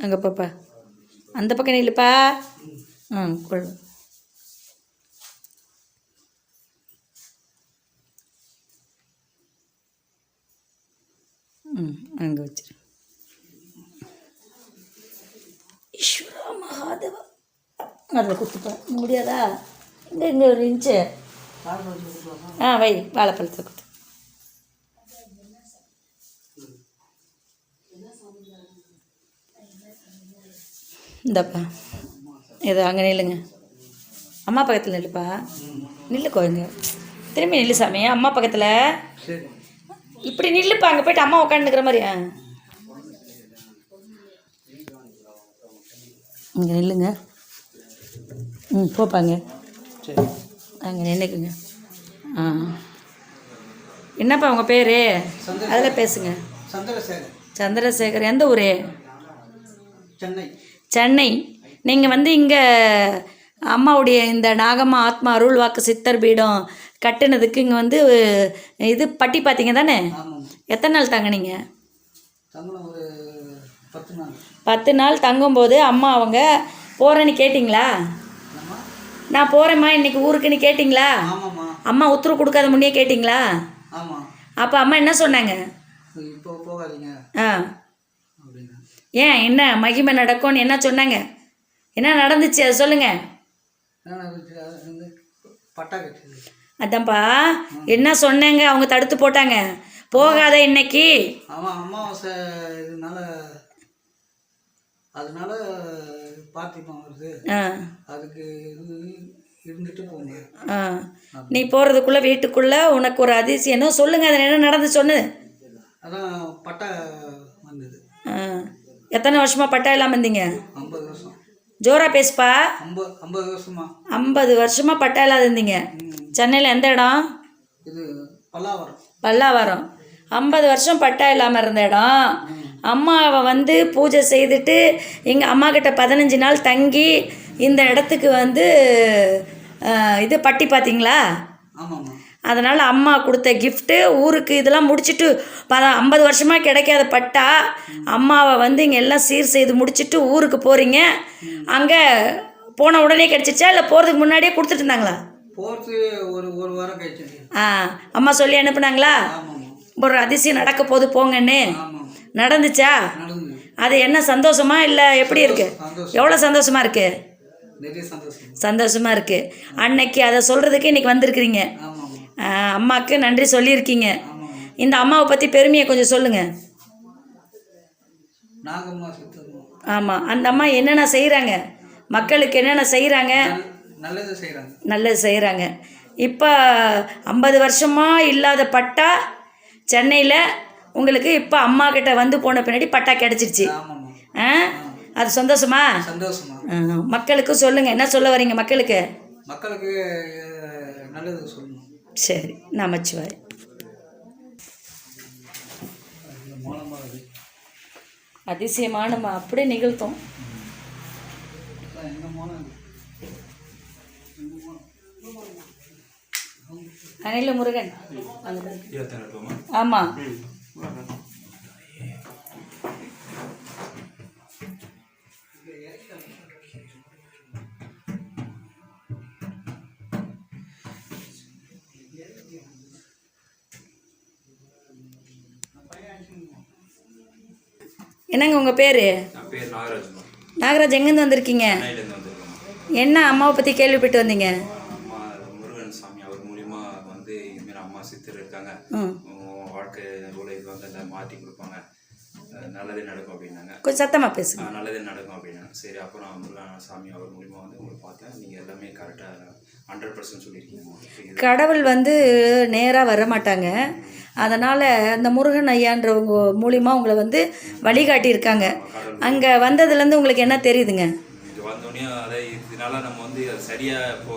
அங்கே பாப்பா, அந்த பக்கம் நில்லுப்பா. கொள். அங்கே வச்சிரு. ஈஸ்வரா மகாதேவா, அதில் குத்துப்பா முடியாதா? இங்கே ஒரு இன்ச்சு வை, வாழைப்பழத்தை குத்து. இந்தப்பா, ஏதோ அங்கே நில்லுங்க. அம்மா பக்கத்தில் நில்லுப்பா. நில்லு கோயங்க, திரும்பி நில்லு சாமி. அம்மா பக்கத்தில் இப்படி நில்லுப்பா. அங்கே போய்ட்டு அம்மா உட்காந்துக்கிற மாதிரி. இங்கே நில்லுங்க. போப்பாங்க, அங்கே நின்றுக்குங்க. என்னப்பா உங்கள் பேர்? அதில் பேசுங்க. சந்திரசேகர். எந்த ஊர்? சென்னை. நீங்கள் வந்து இங்கே அம்மாவுடைய இந்த நாகம்மா ஆத்மா அருள் வாக்கு சித்தர் பீடம் கட்டுனதுக்கு இங்கே வந்து இது பட்டி பார்த்தீங்க தானே? எத்தனை நாள் தங்கினீங்க? 10 நாள் தங்கும்போது அம்மா அவங்க போகிறேன்னு கேட்டிங்களா? நான் போகிறேம்மா இன்னைக்கு ஊருக்குன்னு கேட்டிங்களா? அம்மா உத்தரவு கொடுக்காத முன்னே கேட்டிங்களா? அப்போ அம்மா என்ன சொன்னாங்க? ஏன் என்ன மகிமை நடக்கும்னு என்ன சொன்னாங்க? என்ன நடந்துச்சு அதை சொல்லுங்கள். அதான்ப்பா, என்ன சொன்னாங்க? அவங்க தடுத்து போட்டாங்க, போகாத இன்னைக்கு. அதனால பார்த்திப்போம் வருது, அதுக்கு இருந்துட்டு போங்க. நீ போகிறதுக்குள்ளே வீட்டுக்குள்ளே உனக்கு ஒரு அதிசயம் சொல்லுங்க. அது என்ன நடந்து சொன்னது? அதான் பட்டா வந்தது. எத்தனை வருஷமா பட்டா இல்லாமல் இருந்தீங்க? 50 வருஷம். ஜோரா பேசுப்பா. 50 வருஷமா. 50 வருஷமா பட்டா இல்லாத இருந்தீங்க. சென்னையில் எந்த இடம்? இது பல்லாவரம். பல்லாவரம். 50 வருஷம் பட்டா இல்லாமல் இருந்த இடம். அம்மாவை வந்து பூஜை செய்துட்டு எங்கள் அம்மா கிட்ட 15 நாள் தங்கி இந்த இடத்துக்கு வந்து இது பட்டி பார்த்தீங்களா? அதனால் அம்மா கொடுத்த கிஃப்ட்டு ஊருக்கு இதெல்லாம் முடிச்சுட்டு 50 வருஷமாக கிடைக்காத பட்டா அம்மாவை வந்து இங்கே எல்லாம் சீர் செய்து முடிச்சுட்டு ஊருக்கு போகிறீங்க. அங்கே போன உடனே கிடச்சிச்சா இல்லை போகிறதுக்கு முன்னாடியே கொடுத்துட்டு இருந்தாங்களா? ஒரு வாரம் கழிச்சு. அம்மா சொல்லி அனுப்புனாங்களா? ஒரு அதிசயம் நடக்க போது போங்கன்னு. நடந்துச்சா? அது என்ன சந்தோஷமா இல்லை எப்படி இருக்கு? எவ்வளோ சந்தோஷமா இருக்கு? சந்தோஷமா இருக்கு. அன்னைக்கு அதை சொல்றதுக்கு இன்னைக்கு வந்திருக்கிறீங்க. அம்மாவுக்கு நன்றி சொல்லியிருக்கீங்க. இந்த அம்மாவை பற்றி பெருமையை கொஞ்சம் சொல்லுங்க. ஆமாம், அந்த அம்மா என்னென்ன செய்கிறாங்க, மக்களுக்கு என்னென்ன செய்கிறாங்க? நல்லது செய்கிறாங்க. இப்போ 50 வருஷமாக இல்லாத பட்டா சென்னையில் உங்களுக்கு இப்போ அம்மா கிட்ட வந்து போன பின்னாடி பட்டா கிடச்சிருச்சு. அது சந்தோஷமா? மக்களுக்கு சொல்லுங்கள். என்ன சொல்ல வரீங்க மக்களுக்கு? நல்லது சொல்லணும். சரி, நமச்சிவாய். அதிசயமானம்மா அப்படியே நிகழ்த்தோம். அனில முருகன். ஆமாம், என்னங்க உங்கள் பேர்? நாகராஜ். எங்கேருந்து வந்திருக்கீங்க? என்ன அம்மாவை பற்றி கேள்விப்பட்டு வந்தீங்க? முருகன் சாமி அவர் மூலிமா வந்து இதுமாரி அம்மா சித்தர் இருக்காங்க, வாழ்க்கை வந்து மாற்றி கொடுப்பாங்க, நல்லதே நடக்கும் அப்படின்னாங்க. கொஞ்சம் சத்தமாக பேசுங்க. நல்லதே நடக்கும் அப்படின்னாங்க. சரி, அப்புறம் முருகன் சாமி அவர் மூலிமா வந்து உங்களுக்கு பார்த்தேன். நீங்கள் எல்லாமே கரெக்டாக 100% சொல்லியிருக்கீங்க. கடவுள் வந்து நேராக வர மாட்டாங்க. அதனால் அந்த முருகன் ஐயான்றவங்க மூலிமா உங்களை வந்து வழிகாட்டியிருக்காங்க. அங்கே வந்ததுலேருந்து உங்களுக்கு என்ன தெரியுதுங்க? இங்கே வந்தோடனே அதை இதனால நம்ம வந்து சரியாக இப்போ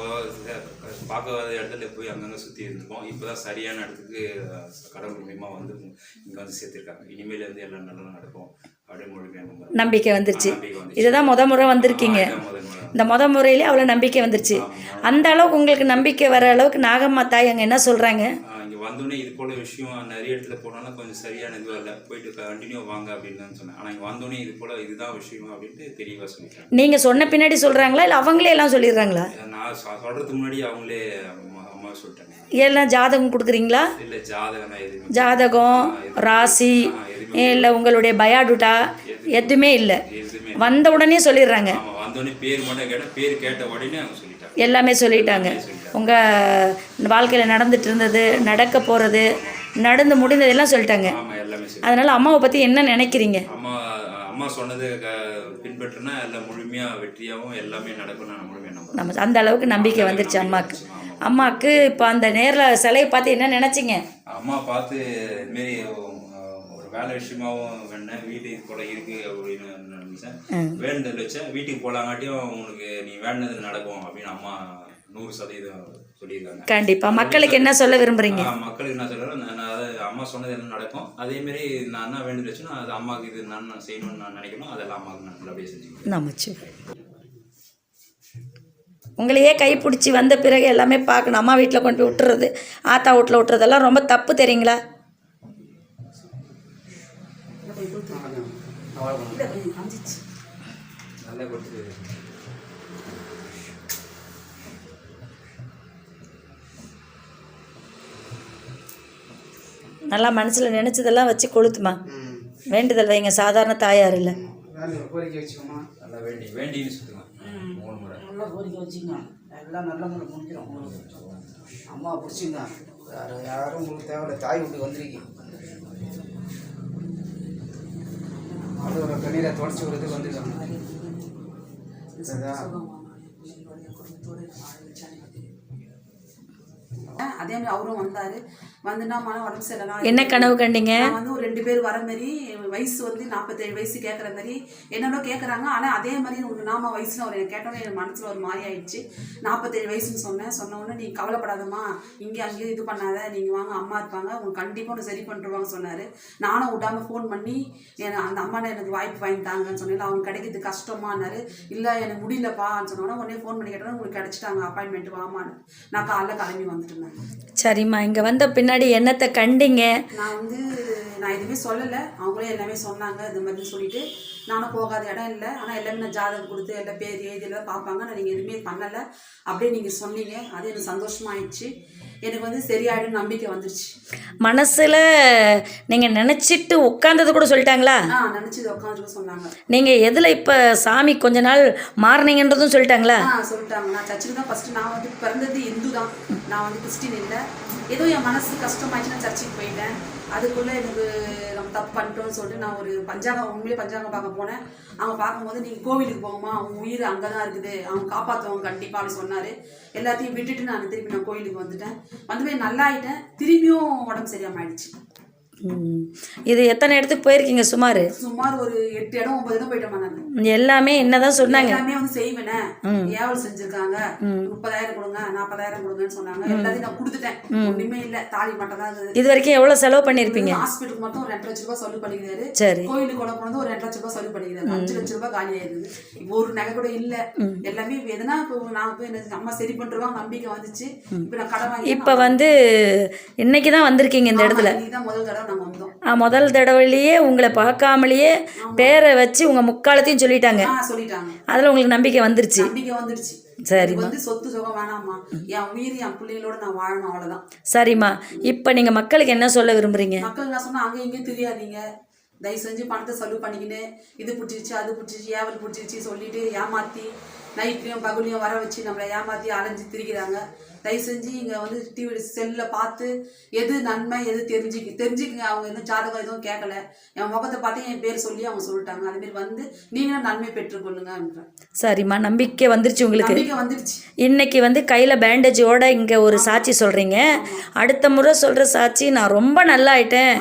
பார்க்காத இடத்துல போய் அங்கங்கே சுற்றி இருந்துப்போம். இப்போ தான் சரியான இடத்துக்கு கடவுள் மூலிமா வந்து இங்கே வந்து சேர்த்துருக்காங்க. இனிமேல் வந்து எல்லாம் நல்லா நடக்கும் அப்படின்னு நம்பிக்கை வந்துருச்சு. இதுதான் முறை வந்திருக்கீங்க. இந்த முறையிலே அவ்வளோ நம்பிக்கை வந்துருச்சு. அந்த அளவுக்கு உங்களுக்கு நம்பிக்கை வர அளவுக்கு நாகம்மா தாய் அங்கே என்ன சொல்கிறாங்க? இங்கே வந்தோடனே இது போல் விஷயம் நிறைய இடத்துல போனாலும் கொஞ்சம் சரியான இதுவாக இல்லை, போயிட்டு கண்டினியூ வாங்க அப்படின்னு சொன்னேன். ஆனால் இங்கே வந்தோடனே இது போல் இதுதான் விஷயம் அப்படின்ட்டு தெளிவாக சொல்லிட்டேன். நீங்கள் சொன்ன பின்னாடி சொல்கிறாங்களா இல்லை அவங்களே எல்லாம் சொல்லிடுறாங்களா? நான் சொல்கிறதுக்கு முன்னாடி அவங்களே அம்மா சொல்லிட்டாங்க. எல்லாம் ஜாதகம் கொடுக்குறீங்களா? இல்லை ஜாதகம் எதுவுமே, ஜாதகம், ராசி இல்லை உங்களுடைய பயாடுட்டா எதுவுமே இல்லை, எதுவுமே வந்த உடனே சொல்லிடுறாங்க. ஆமாம், வந்தோடனே பேர் மட்டும் கேட்டேன், பேர் கேட்ட உடனே அவங்க சொல்லிட்டாங்க, எல்லாமே சொல்லிட்டாங்க. உங்கள் வாழ்க்கையில் நடந்துட்டு இருந்தது, நடக்க போகிறது, நடந்து முடிந்ததெல்லாம் சொல்லிட்டாங்க. ஆமாம் எல்லாமே சரி. அதனால் அம்மாவை பற்றி என்ன நினைக்கிறீங்க? அம்மா சொன்னது பின்பற்றினா எல்லாம் முழுமையாக வெற்றியாகவும் எல்லாமே நடக்கும். நான் முழுமையாக நம்புறேன். நம்ம அந்த அளவுக்கு நம்பிக்கை வந்துருச்சு அம்மாவுக்கு. அம்மாவுக்கு இப்போ அந்த நேரில் சிலையை பார்த்து என்ன நினச்சிங்க? அம்மா பார்த்து இதுமாரி ஒரு வேலை விஷயமாவும் வேணேன், வீடு இது போல இருக்கு அப்படின்னு நினைச்சேன். வேண்டுதல் வச்சேன், வீட்டுக்கு போலாங்காட்டியும் உனக்கு நீ வேண்டது நடக்கும் அப்படின்னு அம்மா 100% சொல்லியிருக்காங்க. கண்டிப்பாக. மக்களுக்கு என்ன சொல்ல விரும்புகிறீங்க? மக்களுக்கு என்ன சொல்கிறேன், நான் அதாவது அம்மா சொன்னது என்ன நடக்கும், அதேமாரி நான் என்ன வேண்டுதல் வச்சுன்னா அது அம்மாவுக்கு இது நான் செய்யணும்னு நான் நினைக்கணும், அதெல்லாம் அம்மாவுக்கு நான் நல்லபடியாக செஞ்சுக்கிறேன். நமச்சு உங்களையே கைப்பிடிச்சி வந்த பிறகு எல்லாமே பார்க்கணும். அம்மா வீட்டில் கொண்டு போய் விட்டுறது, ஆத்தா வீட்டில் விட்டுறதெல்லாம் ரொம்ப தப்பு தெரியுங்களா? நல்லா கொடுத்து நல்லா மனசில் நினச்சதெல்லாம் வச்சு கொளுத்துமா. வேண்டுதல் வைங்க, சாதாரண தாயார் இல்லை. கோரிக்கை வச்சுக்கோமா, நல்லா வேண்டின்னு சொல்லுங்க. 3 முறை நல்லா கோரிக்கை வச்சுங்க, எல்லாம் நல்ல முறை முடிஞ்சிடும். அம்மா பிடிச்சிங்க, யாரும் உங்களுக்கு தேவையில்ல, தாய் வீட்டுக்கு வந்துருக்கீங்க. அதோட கண்ணீரை தொடச்சி விடுறதுக்கு வந்துருக்காங்க. அதே மாதிரி அவரும் வந்தாரு. வந்துன்னா உடம்பு சரியில்லை, என்ன கனவு கண்டீங்க? நான் வந்து ஒரு 2 பேர் வர மாதிரி, வயசு வந்து 47 வயசு கேட்குற மாதிரி என்னோட கேட்குறாங்க. ஆனால் அதே மாதிரி உங்களுக்கு நாம வயசுல அவர் கேட்டோன்னே என் மனசில் ஒரு மாதிரி ஆயிடுச்சு. 47 வயசுன்னு சொன்ன உடனே நீ கவலைப்படாதம்மா, இங்கே அங்கேயும் இது பண்ணாத, நீங்கள் வாங்க, அம்மா இருப்பாங்க, உங்களுக்கு கண்டிப்பாக ஒன்று சரி பண்ணிருவாங்க சொன்னார். நானும் விடாமல் ஃபோன் பண்ணி அந்த அம்மாவை எனக்கு வாய்ப்பு வாங்கிட்டாங்கன்னு சொன்னேன். அவங்க கிடைக்கிறது கஷ்டமானாரு. இல்லை எனக்கு முடியலப்பான்னு சொன்னோன்னா உடனே ஃபோன் பண்ணி கேட்டோன்னா உங்களுக்கு கிடச்சிட்டாங்க அப்பாயின்மெண்ட், வாமான்னு. நான் காலைல கிளம்பி வந்துட்டேன். சரிம்மா, இங்கே வந்த பின்னாடி என்னத்தை கண்டிங்க? நான் எதுவுமே சொல்லலை, அவங்களே எல்லாமே சொன்னாங்க. இது மாதிரி சொல்லிட்டு நானும் போகாத இடம் இல்லை, ஆனால் எல்லாமே நான் ஜாதகம் கொடுத்து எல்லாம் பேர் எழுதி எல்லாம் பார்ப்பாங்க. நான் நீங்கள் எதுவுமே பண்ணலை அப்படியே நீங்கள் சொன்னீங்க, அது எனக்கு சந்தோஷமாயிடுச்சு. எனக்கு வந்து சரியாயிடும் நம்பிக்கை வந்துருச்சு. மனசில் நீங்கள் நினச்சிட்டு உட்காந்தது கூட சொல்லிட்டாங்களா? நினச்சது உட்காந்துட்டு சொன்னாங்க. நீங்கள் எதில் இப்போ சாமி கொஞ்ச நாள் மாறினீங்கன்றதும் சொல்லிட்டாங்களா? சொல்லிட்டாங்க. நான் சர்ச்சுக்கு தான் ஃபஸ்ட்டு, நான் வந்து பிறந்தது இந்து தான், நான் வந்து கிறிஸ்டின் இல்லை. ஏதோ என் மனசு கஷ்டமாயிடுச்சு, நான் சர்ச்சுக்கு போயிட்டேன். அதுக்குள்ளே எனக்கு நம்ம தப்பு பண்ணிட்டோம்னு சொல்லிட்டு நான் ஒரு உண்மையிலே பஞ்சாங்கம் பார்க்க போனேன். அவங்க பார்க்கும்போது நீங்கள் கோவிலுக்கு போகுமா, அவங்க உயிர் அங்கே தான் இருக்குது, அவங்க காப்பாற்றுவாங்க கண்டிப்பாக அப்படி சொன்னார். எல்லாத்தையும் விட்டுட்டு நான் திருப்பி கோவிலுக்கு வந்துட்டேன். வந்து நல்லா ஆகிட்டேன். திரும்பியும் உடம்பு சரியாம ஆயிடுச்சு. இது எத்தனை இடத்துக்கு போயிருக்கீங்க? சுமார் ஒரு 8 இடம் 9 இடம் போயிட்டோமா. நான் எல்லாமே என்னதான் சொன்னாங்க? எல்லாமே வந்து செய்வேனே, ஏவல் செஞ்சிருக்காங்க, 30,000 கொடுங்க 40,000 கொடுங்கன்னு சொன்னாங்க. எல்லாத்தையும் நான் கொடுத்துட்டேன். ஒண்ணுமே இல்ல, தாலி மட்டும் தான் இருந்தது. இது வரைக்கும் எவ்வளவு செலவு பண்ணிருப்பீங்க? ஹாஸ்பிட்டலுக்கு மட்டும் ஒரு 2 லட்சம் ரூபாய் செலவு பண்ணிக்கிறாரு. சரி. கோயிலுக்கு கொண்டு போனது ஒரு 2 லட்சம் ரூபாய் செலவு பண்ணிக்கிறாரு. 5 லட்சம் ரூபாய் காலி ஆயிருது. இப்போ ஒரு நகை கூட இல்ல. எல்லாமே எதனா நான் போய் அம்மா சரி பண்ணிருவாங்க நம்பிக்கை வந்துச்சு. இப்ப நான் கடன் வாங்கி இப்ப வந்து இன்னைக்குதான் வந்திருக்கீங்க இந்த இடத்துல. இதுதான் முதல் தடவை நாங்க வந்தோம். முதல் தடவையிலேயே உங்களை பார்க்காமலேயே பேரை வச்சு உங்க முக்காலத்தையும் சொல்லிட்டாங்க. அதுல உங்களுக்கு நம்பிக்கை வந்துருச்சு. சரி, வந்து சொத்து சுகம் வேணாம்மா, என் உயிர் என் பிள்ளைகளோட நான் வாழணும், அவ்வளவுதான். சரிம்மா, இப்ப நீங்க மக்களுக்கு என்ன சொல்ல விரும்புறீங்க? மக்களுக்கு நான் சொன்னா அங்க இங்கேயும் தெரியாதீங்க, தயவு செஞ்சு பணத்தை செலவு பண்ணிக்கின்னு இது பிடிச்சிருச்சு அது பிடிச்சிருச்சு ஏவல் பிடிச்சிருச்சு சொல்லிட்டு ஏமாத்தி நைட்லையும் பகலையும் வர வச்சு நம்மளை ஏமாத்தி அலைஞ்சு திரிக்கிறாங்க. தயவு செஞ்சு இங்கே வந்து டிவி செல்லில் பார்த்து எது நன்மை எது தெரிஞ்சுக்குங்க. அவங்க எதுவும் ஜாதகம் எதுவும் கேட்கல, என் முகத்தை பார்த்து என் பேர் சொல்லி அவங்க சொல்லிட்டாங்க. அதுமாரி வந்து நீங்களும் நன்மை பெற்றுக்கொள்ளுங்க. சரிம்மா, நம்பிக்கை வந்துருச்சு உங்களுக்கு? நம்பிக்கை வந்துருச்சு. இன்னைக்கு வந்து கையில் பேண்டேஜோட இங்கே ஒரு சாட்சி சொல்கிறீங்க. அடுத்த முறை சொல்கிற சாட்சி நான் ரொம்ப நல்லா ஆயிட்டேன்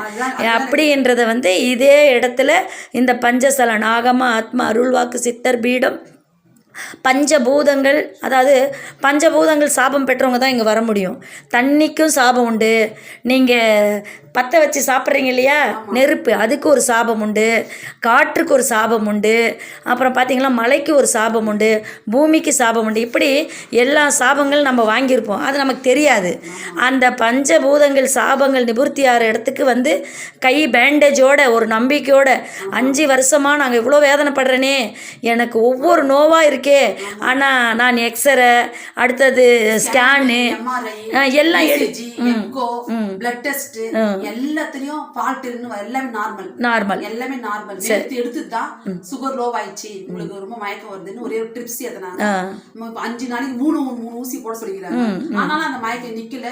அப்படின்றத வந்து இதே இடத்துல இந்த பஞ்சஸ்தல நாகமா ஆத்மா அருள்வாக்கு சித்தர் பீடம் பஞ்சபூதங்கள், அதாவது பஞ்சபூதங்கள் சாபம் பெற்றவங்க தான் இங்கே வர முடியும். தண்ணிக்கும் சாபம் உண்டு. நீங்கள் பற்ற வச்சு சாப்பிட்றீங்க இல்லையா, நெருப்பு, அதுக்கு ஒரு சாபம் உண்டு, காற்றுக்கு ஒரு சாபம் உண்டு, அப்புறம் பார்த்திங்களா மலைக்கு ஒரு சாபம் உண்டு, பூமிக்கு சாபம் உண்டு. இப்படி எல்லா சாபங்களும் நம்ம வாங்கியிருப்போம், அது நமக்கு தெரியாது. அந்த பஞ்சபூதங்கள் சாபங்கள் நிவர்த்தி ஆகிற இடத்துக்கு வந்து கை பேண்டேஜோட ஒரு நம்பிக்கையோட 5 வருஷமாக நாங்கள் இவ்வளோ வேதனைப்படுறேனே, எனக்கு ஒவ்வொரு நோவாக இருக்கே, ஆனால் நான் எக்ஸ்ரே, அடுத்தது ஸ்கேனு எல்லாம் பிளட் டெஸ்ட் எல்லாத்துலயும் ஃபால்ட் இருக்கு, எல்லாமே நார்மல் எல்லாமே நார்மல். நேத்து எடுத்து தான் சுகர் லோ ஆயிடுச்சு, உங்களுக்கு ரொம்ப மயக்கம் வருதுன்னு ஒரே ட்ரிப்ஸ் எதனால 5 நாளைக்கு 3 ஊசி போட சொல்லிக்கிறாங்க. ஆனாலும் அந்த மயக்கம் நிக்கல.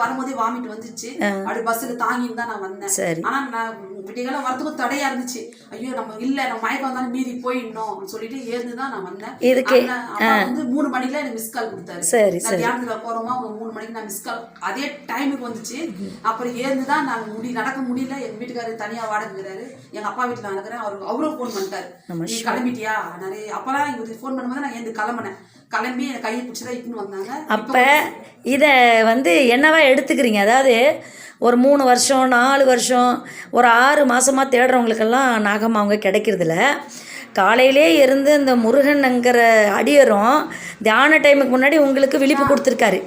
வரும்போதே வாமிட் வந்துச்சு, அப்படி பஸ்ல தாங்கிட்டு தான் நான் வந்தேன். ஆனா நான் விடிகாலம் வரதுக்கும் தடையா இருந்துச்சு. ஐயோ நம்ம மயக்கம் வந்தாலும் மீறி போயிடணும் சொல்லிட்டு ஏந்துதான் நான் வந்தேன். வந்து 3 மணிக்கு எனக்கு மிஸ் கால் கொடுத்தாரு. நான் தியானத்துல போறோமா, 3 மணிக்கு நான் மிஸ் கால் அதே டைமுக்கு வந்துச்சு. அப்புறம் ஏந்துதான் நான் நடக்க முடியல. எங்க வீட்டுக்காரரு தனியா வாடகைக்கிறாரு, எங்க அப்பா வீட்டுல நடக்கிறேன். அவரும் போன் பண்ணிட்டாரு, நீ கிளம்பிட்டியா நிறைய. அப்பதான் எங்களுக்கு போன் பண்ணும்போது நான் ஏந்து கிளம்பி என் கையை பிடிச்சதான் இட்டுன்னு வந்தாங்க. அப்போ இதை வந்து என்னவா எடுத்துக்கிறீங்க, அதாவது ஒரு 3 வருஷம் 4 வருஷம் ஒரு 6 மாதமாக தேடுறவங்களுக்கெல்லாம் நாகம்மா அவங்க கிடைக்கிறதில்ல. காலையிலே இருந்து இந்த முருகன்ங்கிற அடியரும் தியான டைமுக்கு முன்னாடி உங்களுக்கு விழிப்பு கொடுத்துருக்காரு.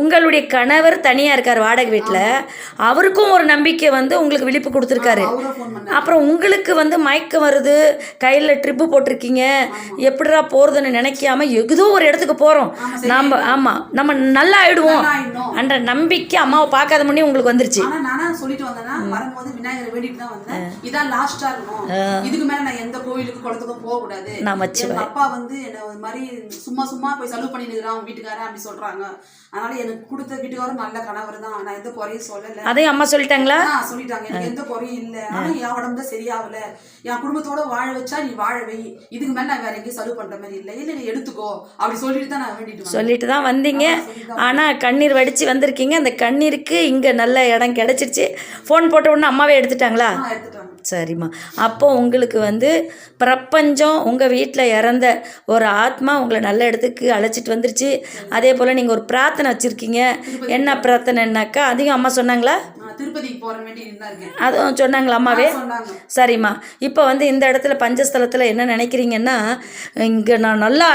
உங்களுடைய கணவர் தனியாக இருக்கார் வாடகை வீட்டில், அவருக்கும் ஒரு நம்பிக்கை வந்து உங்களுக்கு விழிப்பு கொடுத்துருக்காரு. அப்புறம் உங்களுக்கு வந்து மயக்கம் வருது, கையில் ட்ரிப்பு போட்டிருக்கீங்க, எப்படிடா போகிறதுன்னு நினைக்காம ஏதோ ஒரு இடத்துக்கு போகிறோம் நம்ம நல்லா ஆயிடுவோம் என்ற நம்பிக்கை அம்மாவை பார்க்காத முன்னே உங்களுக்கு வந்துருச்சு. சொல்லிட்டு வந்தேன்னா வரும்போது விநாயகரை வேண்டிட்டு தான் வந்தேன், இதான் லாஸ்டா இருக்கணும், இதுக்கு மேல நான் எந்த கோயிலுக்கு குளத்துக்கும் போக கூடாது. அப்பா வந்து என்ன ஒரு மாதிரி சும்மா போய் செலவு பண்ணிருக்கிறான் வீட்டுக்காரன் அப்படி சொல்றாங்க. அதனால எனக்கு கொடுத்த வீட்டுக்காரரும் நல்ல கணவர் தான், நான் எந்த குறையும் சொல்லல. அதையும் அம்மா சொல்லிட்டாங்களா? சொல்லிட்டாங்க, எனக்கு எந்த குறையும் இல்லை. ஆனா என் உடம்பு தான் சரியாகல, என் குடும்பத்தோட வாழ வச்சா நீ வாழ வை, இதுக்கு மேல நான் வேற எங்கேயும் செலவு பண்ற மாதிரி இல்லை, இல்லை நீ எடுத்துக்கோ அப்படி சொல்லிட்டு தான் நான் சொல்லிட்டு தான் வந்தீங்க. ஆனா கண்ணீர் வடிச்சு வந்திருக்கீங்க. அந்த கண்ணீருக்கு இங்க நல்ல இடம் கிடைச்சிருச்சு. ஃபோன் போட்ட உடனே அம்மாவே எடுத்துட்டாங்களா? சரிம்மா. அப்போ உங்களுக்கு வந்து பிரபஞ்சம் உங்கள் வீட்டில் இறந்த ஒரு ஆத்மா உங்களை நல்ல இடத்துக்கு அழைச்சிட்டு வந்துருச்சு. அதே போல் நீங்கள் ஒரு பிரார்த்தனை வச்சுருக்கீங்க. என்ன பிரார்த்தனைனாக்கா அதையும் அம்மா சொன்னாங்களா? திருப்பதிக்கு போற வேண்டி இருக்கேன், அதுவும் சொன்னாங்களா அம்மாவே? சரிம்மா. இப்போ வந்து இந்த இடத்துல பஞ்சஸ்தலத்தில் என்ன நினைக்கிறீங்கன்னா, இங்கே நான் நல்லா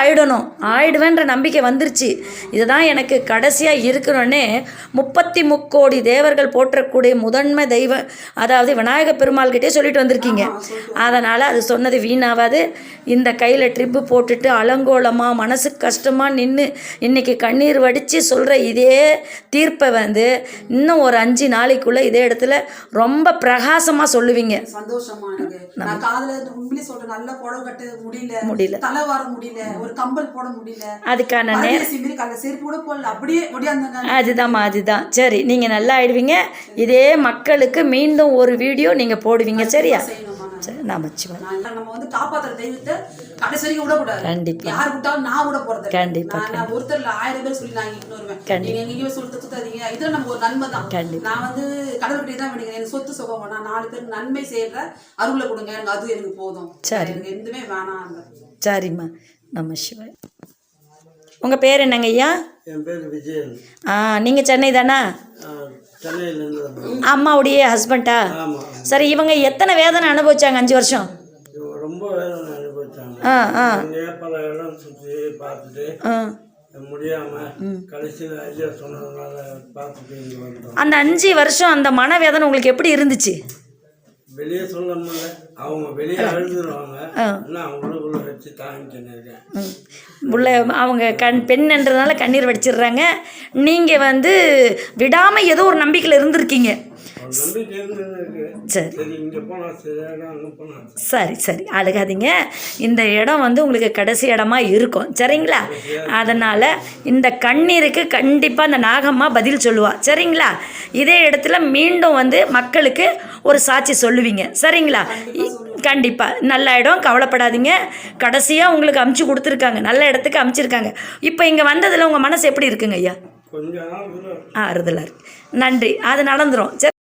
ஆயிடுவேன்ற நம்பிக்கை வந்துருச்சு, இதுதான் எனக்கு கடைசியாக இருக்கணும்னே 33 கோடி தேவர்கள் போற்றக்கூடிய முதன்மை தெய்வம் அதாவது விநாயக பெருமாள்கிட்டே சொல்லிட்டு வந்திருக்கீங்க. அதனால் அது சொன்னது வீணாவாது. இந்த கையில் ட்ரிப்பு போட்டுட்டு அலங்கோலமாக மனசு கஷ்டமாக நின்று இன்றைக்கி கண்ணீர் வடித்து சொல்கிற இதே தீர்ப்பை வந்து இன்னும் ஒரு 5 நாளைக்குள்ளே இதே இடத்துல ரொம்ப பிரகாசமாக சொல்லுவீங்க. சந்தோஷமா இருக்கு. நான் காதுல உண்மையிலே சொல்றேன், நல்ல புடவை கட்ட முடியல, தலை வார முடியல, ஒரு கம்பல் போட முடியல, அதுக்கான செருப்பு கூட போடல, அப்படியே அதுதான். சரி, நீங்கள் நல்லா ஆயிடுவீங்க. இதே மக்களுக்கு மீண்டும் ஒரு வீடியோ நீங்கள் போடுவீங்க, சரியா? நான் வச்சுவேன். நம்ம வந்து காப்பாற்றுற தெய்வத்தை கடைசி வரைக்கும் விடக்கூடாது. கண்டிப்பா. யார் விட்டாலும் நான் விட போறது. கண்டிப்பா. நான் ஒருத்தர் 1000 பேர் சொல்லி நான் இக்னோர் பண்ணுவேன். நீங்க எங்கேயும் சொல்லிட்டு சுத்தாதீங்க, இதுல நமக்கு ஒரு நன்மை தான். நான் வந்து கடவுள்கிட்ட தான் வேண்டிக்கிறேன், எனக்கு சொத்து சுகம் வேணாம், 4 பேருக்கு நன்மை செய்யற அருளை கொடுங்க, எனக்கு அது எனக்கு போதும். சரி, எனக்கு எதுவுமே வேணாம். சரிம்மா. நம்ம சிவாய். உங்கள் பேர் என்னங்க ஐயா? என் பேர் விஜயன். நீங்கள் சென்னை தானா? அம்மாவுடைய ஹஸ்பண்டா? சரி, இவங்க எத்தனை வேதனை அனுபவிச்சாங்க 5 வருஷம்? ரொம்ப வேதனை அனுபவிச்சாங்க. பல இடம் சுற்றி பார்த்துட்டு முடியாம கடைசியில் ஐயா சொன்னதுனால பார்த்துட்டு இங்கே வந்தோம். அந்த 5 வருஷம் அந்த மனவேதனை உங்களுக்கு எப்படி இருந்துச்சு? வெளியே சொல்ல முடியல, அவங்க வெளியே அழுதுருவாங்க, அவங்களுக்குள்ள வச்சு தாங்கிக்கின்னு உள்ள அவங்க பெண்ன்றதுனால கண்ணீர் வடிச்சிடுறாங்க. நீங்கள் வந்து விடாமல் ஏதோ ஒரு நம்பிக்கையில் இருந்திருக்கீங்க. சரி, அழுகாதீங்க. இந்த இடம் வந்து உங்களுக்கு கடைசி இடமா இருக்கும், சரிங்களா? அதனால் இந்த கண்ணீருக்கு கண்டிப்பாக அந்த நாகம்மா பதில் சொல்லுவா, சரிங்களா? இதே இடத்துல மீண்டும் வந்து மக்களுக்கு ஒரு சாட்சி சொல்லுவீங்க, சரிங்களா? கண்டிப்பாக நல்ல இடம், கவலைப்படாதீங்க. கடைசியாக உங்களுக்கு அமுச்சு கொடுத்துருக்காங்க, நல்ல இடத்துக்கு அமுச்சிருக்காங்க. இப்போ இங்கே வந்ததில் உங்கள் மனசு எப்படி இருக்குங்க ஐயா? கொஞ்சம் ஆறுதலாக இருக்கு. நன்றி, அது நடந்துடும். சரி.